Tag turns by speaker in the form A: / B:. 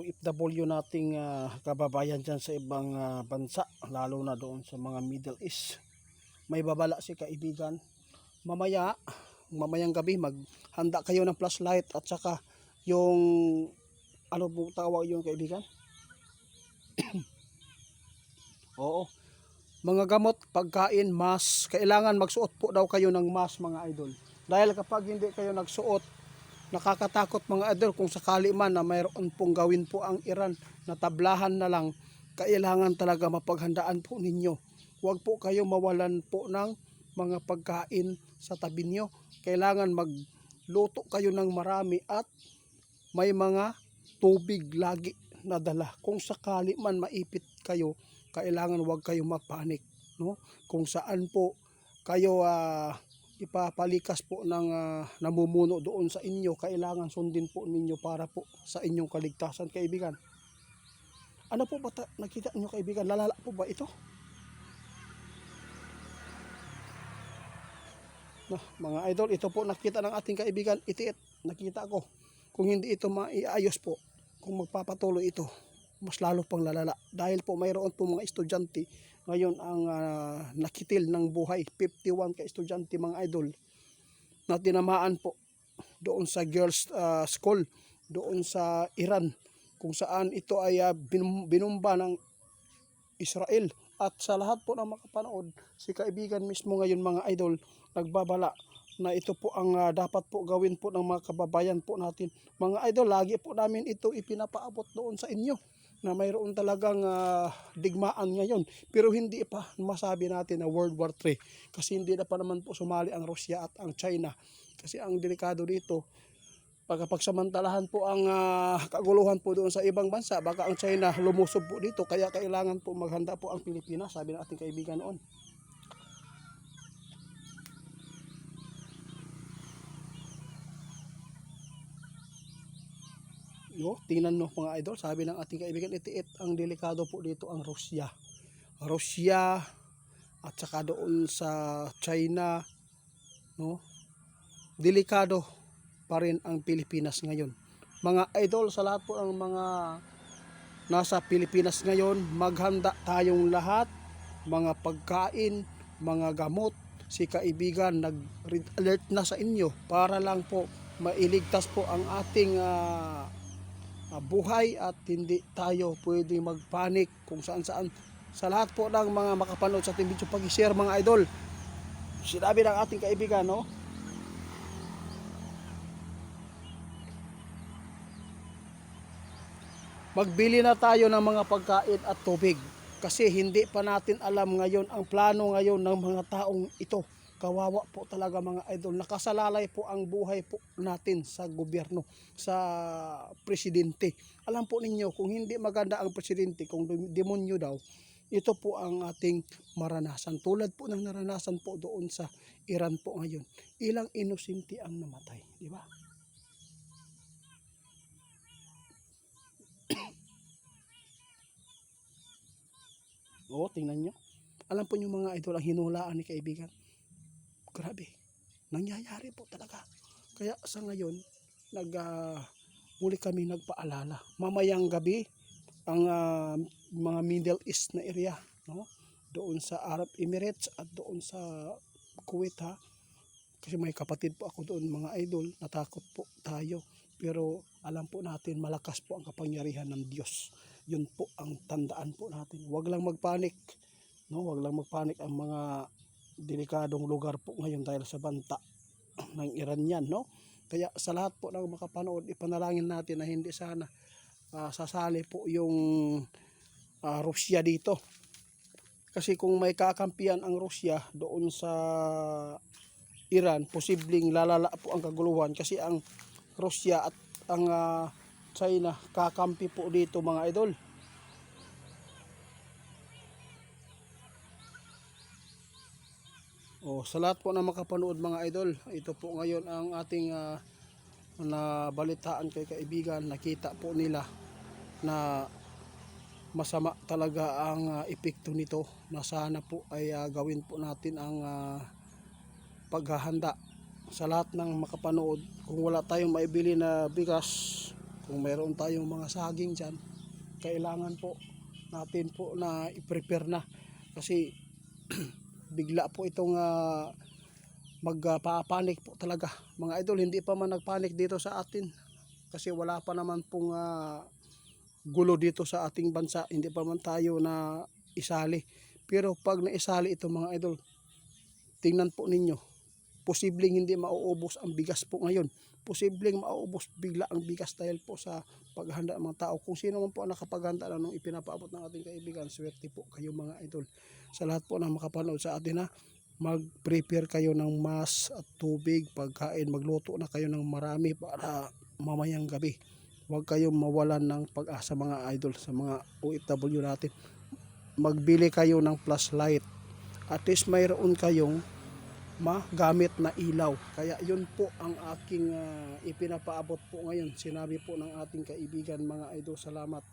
A: OFW nating kababayan dyan sa ibang bansa, lalo na doon sa mga Middle East. May babala si kaibigan, mamayang gabi maghanda kayo ng flashlight at saka yung ano po tawag yung kaibigan? Oo, mga gamot, pagkain, mask. Kailangan magsuot po daw kayo ng mask mga idol. Dahil kapag hindi kayo nagsuot, nakakatakot mga idol kung sakali man na mayroon pong gawin po ang Iran na tablahan na lang. Kailangan talaga mapaghandaan po ninyo. Huwag po kayo mawalan po ng mga pagkain sa tabi nyo. Kailangan magluto kayo ng marami at may mga tubig lagi na dala. Kung sakali man maipit kayo, kailangan huwag kayo mapanik, no? Kung saan po kayo ipapalikas po ng namumuno doon sa inyo, kailangan sundin po ninyo para po sa inyong kaligtasan, kaibigan. Ano po ba nakita niyo kaibigan? Lalala po ba ito? No, mga idol, ito po nakita ng ating kaibigan, itiit. Nakita ko. Kung hindi ito maiayos po, kung magpapatuloy ito, mas lalo pang lalala. Dahil po mayroon po mga estudyante ngayon ang nakitil ng buhay. 51 ka estudyante mga idol na tinamaan po doon sa girls school doon sa Iran, kung saan ito ay binumba ng Israel. At sa lahat po ng makapanood, si kaibigan mismo ngayon mga idol nagbabala na ito po ang dapat po gawin po ng mga kababayan po natin. Mga idol, lagi po namin ito ipinapaabot doon sa inyo na mayroon talagang digmaan ngayon, pero hindi pa masabi natin na World War III kasi hindi na pa naman po sumali ang Russia at ang China. Kasi ang delikado dito, pagsamantalahan po ang kaguluhan po doon sa ibang bansa, baka ang China lumusob po dito, kaya kailangan po maghanda po ang Pilipinas, sabi ng ating kaibigan noon. No, tingnan mo mga idol, sabi ng ating kaibigan, itiit, ang delikado po dito ang Russia at saka doon sa China, no? Delikado pa rin ang Pilipinas ngayon. Mga idol, sa lahat po ng mga nasa Pilipinas ngayon, maghanda tayong lahat, mga pagkain, mga gamot. Si kaibigan nag-red alert na sa inyo para lang po mailigtas po ang ating buhay at hindi tayo pwedeng magpanik kung saan. Sa lahat po ng mga makapanood sa ating video, pag-share mga idol. Sinabi ng ating kaibigan, no? Magbili na tayo ng mga pagkain at tubig kasi hindi pa natin alam ngayon ang plano ngayon ng mga taong ito. Kawawa po talaga mga idol. Nakasalalay po ang buhay po natin sa gobyerno, sa presidente. Alam po ninyo, kung hindi maganda ang presidente, kung demonyo daw, ito po ang ating maranasan. Tulad po ng naranasan po doon sa Iran po ngayon. Ilang inosente ang namatay, di ba? Oo, tingnan nyo. Alam po nyo mga idol, ang hinulaan ni kaibigan. Grabe, nangyayari po talaga. Kaya sa ngayon, muli kami nagpaalala. Mamayang gabi, ang mga Middle East na area, no? Doon sa Arab Emirates at doon sa Kuwait, ha? Kasi may kapatid po ako doon mga idol, natakot po tayo. Pero alam po natin, malakas po ang kapangyarihan ng Diyos. Yun po ang tandaan po natin. Huwag lang magpanik, no? Huwag lang magpanik ang mga delikadong lugar po ngayon dahil sa banta ng Iranian, no? Kaya sa lahat po ng makapanood, ipanalangin natin na hindi sana sasali po yung Russia dito. Kasi kung may kakampiyan ang Russia doon sa Iran, posibleng lalala po ang kaguluhan kasi ang Russia at ang China kakampi po dito mga idol. Sa lahat po na makapanood mga idol, ito po ngayon ang ating nabalitaan kay kaibigan. Nakita po nila na masama talaga ang epekto nito, na sana po ay gawin po natin ang paghahanda. Sa lahat ng makapanood, kung wala tayong maibili na bigas, Kung mayroon tayong mga saging dyan, kailangan po natin po na i-prepare na. Kasi bigla po itong magpapanik po talaga. Mga idol, hindi pa man nagpanik dito sa atin. Kasi wala pa naman pong gulo dito sa ating bansa. Hindi pa man tayo na isali. Pero pag naisali ito mga idol, tingnan po ninyo, posibleng hindi mauubos ang bigas po ngayon. Posibleng mauubos bigla ang bigas dahil po sa paghanda ng mga tao. Kung sino man po ang nakapaghanda na nung ipinapaabot ng ating kaibigan, swerte po kayo mga idol. Sa lahat po na makapanood sa atin, mag-prepare kayo ng mas at tubig, pagkain, magluto na kayo ng marami para mamayang gabi. Huwag kayong mawalan ng pag-asa mga idol, sa mga OFW natin. Magbili kayo ng flashlight. At least mayroon kayong magamit na ilaw. Kaya yun po ang aking ipinapaabot po ngayon. Sinabi po ng ating kaibigan mga idol. Salamat.